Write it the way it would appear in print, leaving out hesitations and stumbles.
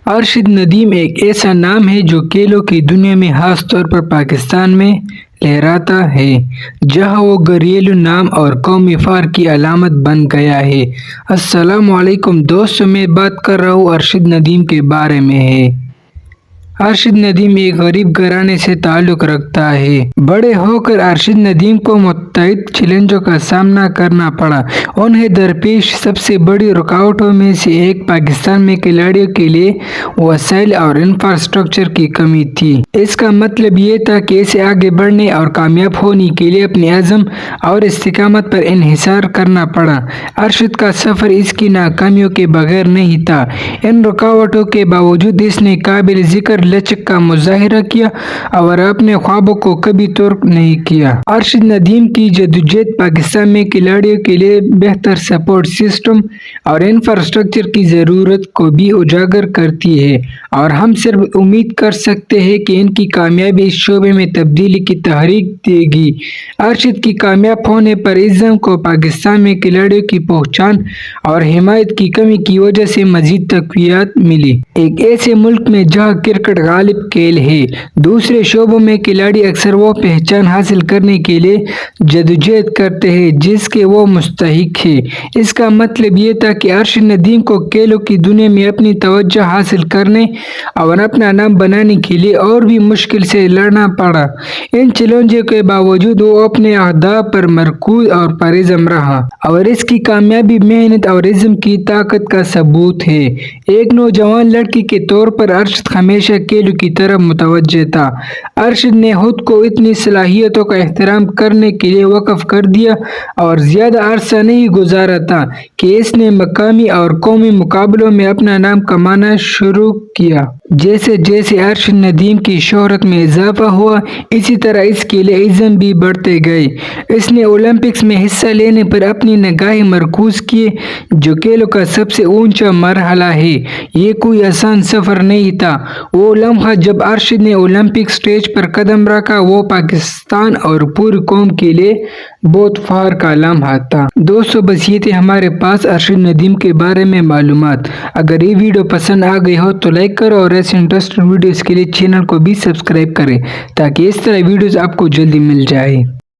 ارشد ندیم ایک ایسا نام ہے جو کھیلوں کی دنیا میں خاص طور پر پاکستان میں لہراتا ہے، جہاں وہ گھریلو نام اور قومی فخر کی علامت بن گیا ہے۔ السلام علیکم دوستو، میں بات کر رہا ہوں ارشد ندیم کے بارے میں ہے۔ ارشد ندیم ایک غریب گھرانے سے تعلق رکھتا ہے۔ بڑے ہو کر ارشد ندیم کو متعدد چیلنجوں کا سامنا کرنا پڑا۔ انہیں درپیش سب سے بڑی رکاوٹوں میں سے ایک پاکستان میں کھلاڑیوں کے لیے وسائل اور انفراسٹرکچر کی کمی تھی۔ اس کا مطلب یہ تھا کہ اسے آگے بڑھنے اور کامیاب ہونے کے لیے اپنے عزم اور استقامت پر انحصار کرنا پڑا۔ ارشد کا سفر اس کی ناکامیوں کے بغیر نہیں تھا۔ ان رکاوٹوں کے باوجود اس نے قابل ذکر لچک کا مظاہرہ کیا اور اپنے خوابوں کو کبھی ترک نہیں کیا۔ ارشد ندیم کی جدوجہد پاکستان میں کھلاڑیوں کے لیے بہتر سپورٹ سسٹم اور انفراسٹرکچر کی ضرورت کو بھی اجاگر کرتی ہے، اور ہم صرف امید کر سکتے ہیں کہ ان کی کامیابی اس شعبے میں تبدیلی کی تحریک دے گی۔ ارشد کی کامیاب ہونے پر اس ضمن کو پاکستان میں کھلاڑیوں کی پہچان اور حمایت کی کمی کی وجہ سے مزید تقویت ملی۔ ایک ایسے ملک میں جہاں کرکٹ غالب کھیل ہے، دوسرے شعبوں میں کھلاڑی اکثر وہ پہچان حاصل کرنے کے لیے جدوجہد کرتے ہیں جس کے وہ مستحق ہیں۔ اس کا مطلب یہ تھا کہ ارشد ندیم کو کھیلوں کی دنیا میں اپنی توجہ حاصل کرنے اور اپنا نام بنانے کے لیے اور بھی مشکل سے لڑنا پڑا۔ ان چیلنجوں کے باوجود وہ اپنے اہداف پر مرکوز اور پرعزم رہا، اور اس کی کامیابی محنت اور عزم کی طاقت کا ثبوت ہے۔ ایک نوجوان لڑکی کے طور پر ارشد ہمیشہ کھیلوں کی طرف متوجہ تھا۔ ارشد نے خود کو اپنی صلاحیتوں کا احترام کرنے کے لیے وقف کر دیا اور زیادہ عرصہ نہیں گزارا تھا کہ اس نے مقامی اور قومی مقابلوں میں اپنا نام کمانا شروع کیا۔ جیسے جیسے ارشد ندیم کی شہرت میں اضافہ ہوا، اسی طرح اس کے لیے عزم بھی بڑھتے گئے۔ اس نے اولمپکس میں حصہ لینے پر اپنی نگاہیں مرکوز کی، جو کھیلوں کا سب سے اونچا مرحلہ ہے۔ یہ کوئی آسان سفر نہیں تھا۔ وہ لمحہ جب ارشد نے اولمپک اسٹیج پر قدم رکھا، وہ پاکستان اور پوری قوم کے لیے بہت فخر کا لمحہ تھا۔ دوستو، بس یہ تھے ہمارے پاس ارشد ندیم کے بارے میں معلومات۔ اگر یہ ویڈیو پسند آ گئی ہو تو لائک کرو، اور ایسے انٹرسٹنگ ویڈیوز کے لیے چینل کو بھی سبسکرائب کریں تاکہ اس طرح ویڈیوز آپ کو جلدی مل جائے۔